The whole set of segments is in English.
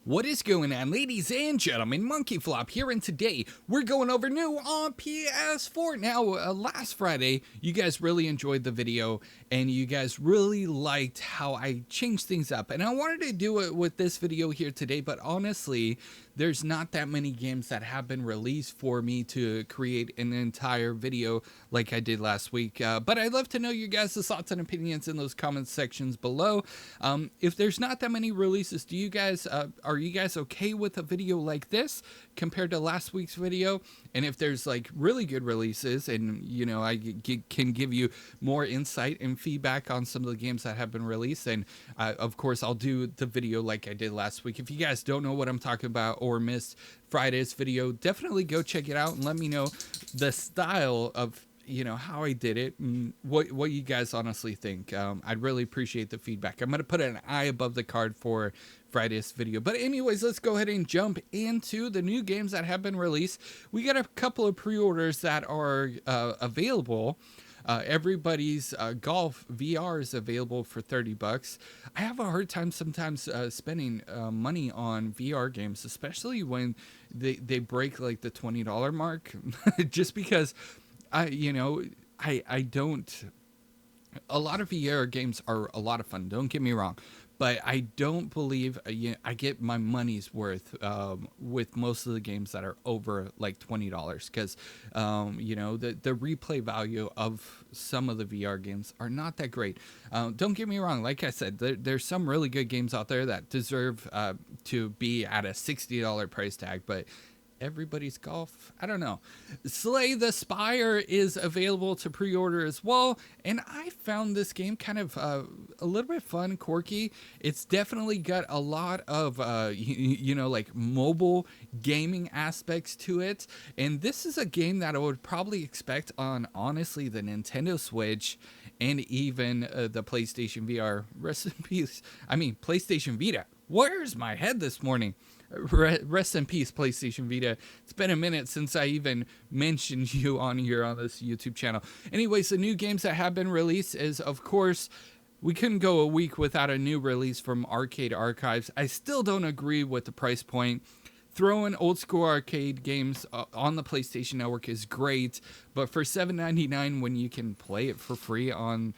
What is going on, ladies and gentlemen? Monkeyflop here, and today we're going over new on PS4. Now, last Friday, you guys really enjoyed the video, and you guys really liked how I changed things up. And I wanted to do it with this video here today, but honestly, there's not that many games that have been released for me to create an entire video like I did last week. But I'd love to know your guys' thoughts and opinions in those comment sections below. If there's not that many releases, do you guys are you guys okay with a video like this compared to last week's video? And if there's like really good releases, and you know I can give you more insight and feedback on some of the games that have been released, and of course I'll do the video like I did last week. If you guys don't know what I'm talking about or missed Friday's video, definitely go check it out and let me know the style of, you know, how I did it and what you guys honestly think. I'd really appreciate the feedback. I'm gonna put an eye above the card for Friday's video, but anyways, let's go ahead and jump into the new games that have been released. We got a couple of pre-orders that are available. Everybody's golf VR is available for $30. I have a hard time sometimes spending money on VR games, especially when they break like the $20 mark, just because I don't. A lot of VR games are a lot of fun. Don't get me wrong, but I don't believe I get my money's worth with most of the games that are over like $20, because the replay value of some of the VR games are not that great. Don't get me wrong. Like I said, there's some really good games out there that deserve to be at a $60 price tag, but everybody's golf, I don't know. Slay the Spire is available to pre-order as well, and I found this game kind of a little bit fun, quirky. It's definitely got a lot of like mobile gaming aspects to it, and this is a game that I would probably expect on, honestly, the Nintendo Switch and even the PlayStation VR. Rest in peace. I mean, PlayStation Vita. Where's my head this morning? Rest in peace, PlayStation Vita. It's been a minute since I even mentioned you on here on this YouTube channel. Anyways, the new games that have been released is, of course, we couldn't go a week without a new release from Arcade Archives. I still don't agree with the price point. Throwing old school arcade games on the PlayStation Network is great, but for $7.99 when you can play it for free on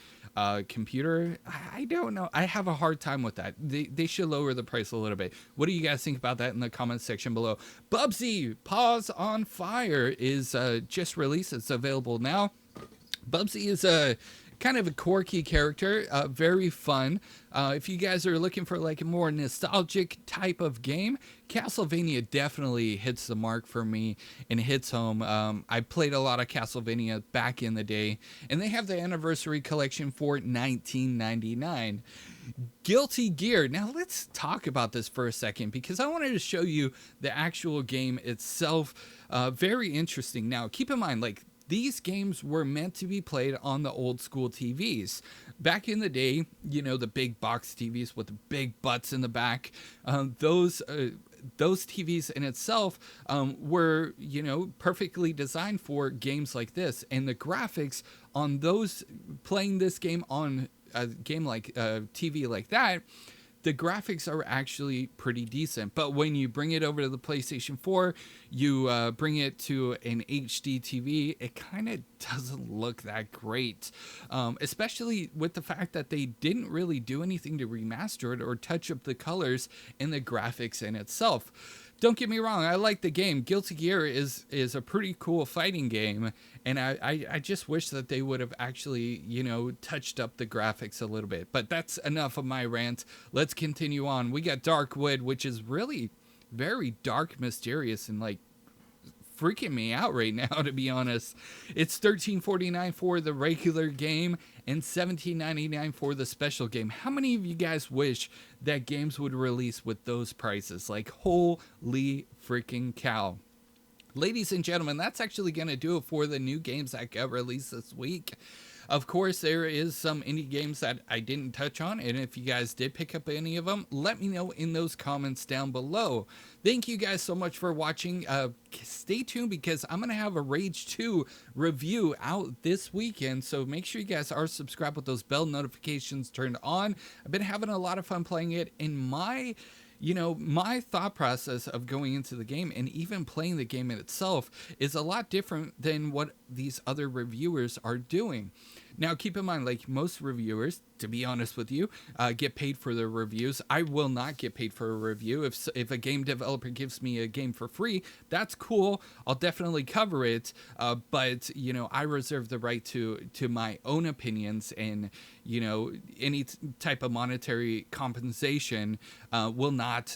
computer, I don't know. I have a hard time with that. They should lower the price a little bit. What do you guys think about that in the comments section below? Bubsy Paws on Fire is just released. It's available now. Bubsy is a kind of a quirky character, very fun. If you guys are looking for like a more nostalgic type of game, Castlevania definitely hits the mark for me and hits home. I played a lot of Castlevania back in the day, and they have the anniversary collection for $19.99. Guilty Gear. Now let's talk about this for a second, because I wanted to show you the actual game itself. Very interesting. Now keep in mind, like, these games were meant to be played on the old school TVs. Back in the day, you know, the big box TVs with the big butts in the back, those TVs in itself were, you know, perfectly designed for games like this. And the graphics on those, playing this game on a game like TV like that, the graphics are actually pretty decent. But when you bring it over to the PlayStation 4, you bring it to an HD TV, it kind of doesn't look that great, especially with the fact that they didn't really do anything to remaster it or touch up the colors and the graphics in itself. Don't get me wrong, I like the game. Guilty Gear is a pretty cool fighting game, and I just wish that they would have actually, you know, touched up the graphics a little bit. But that's enough of my rant. Let's continue on. We got Darkwood, which is really very dark, mysterious, and like freaking me out right now, to be honest. It's $13.49 for the regular game and $17.99 for the special game. How many of you guys wish that games would release with those prices? Like, holy freaking cow. Ladies and gentlemen, that's actually going to do it for the new games that got released this week. Of course, there is some indie games that I didn't touch on, and if you guys did pick up any of them, let me know in those comments down below. Thank you guys so much for watching. Stay tuned, because I'm going to have a Rage 2 review out this weekend, so make sure you guys are subscribed with those bell notifications turned on. I've been having a lot of fun playing it in my my thought process of going into the game and even playing the game in itself is a lot different than what these other reviewers are doing. Now, keep in mind, like most reviewers, to be honest with you, get paid for their reviews. I will not get paid for a review. If a game developer gives me a game for free, that's cool. I'll definitely cover it. But I reserve the right to my own opinions, and any type of monetary compensation will not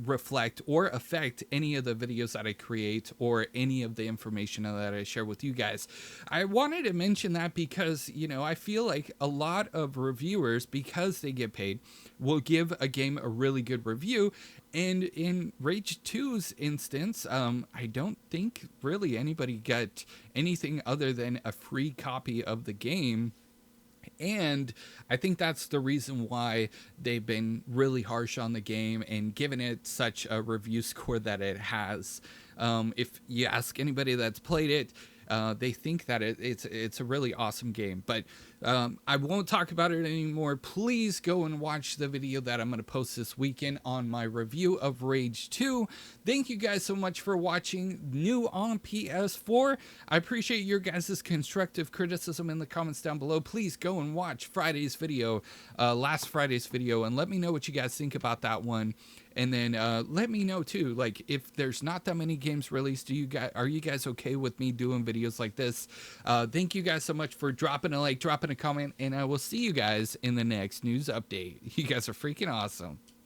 reflect or affect any of the videos that I create or any of the information that I share with you guys. I wanted to mention that because I feel like a lot of reviewers, because they get paid, will give a game a really good review. And in Rage 2's instance, I don't think really anybody got anything other than a free copy of the game. And I think that's the reason why they've been really harsh on the game and given it such a review score that it has. If you ask anybody that's played it, they think that it's a really awesome game. But I won't talk about it anymore. Please go and watch the video that I'm going to post this weekend on my review of Rage 2. Thank you guys so much for watching new on PS4. I appreciate your guys' constructive criticism in the comments down below. Please go and watch Friday's video, last Friday's video, and let me know what you guys think about that one. And then let me know too, like, if there's not that many games released, are you guys okay with me doing videos like this? Thank you guys so much for dropping a like, dropping a comment, and I will see you guys in the next news update. You guys are freaking awesome.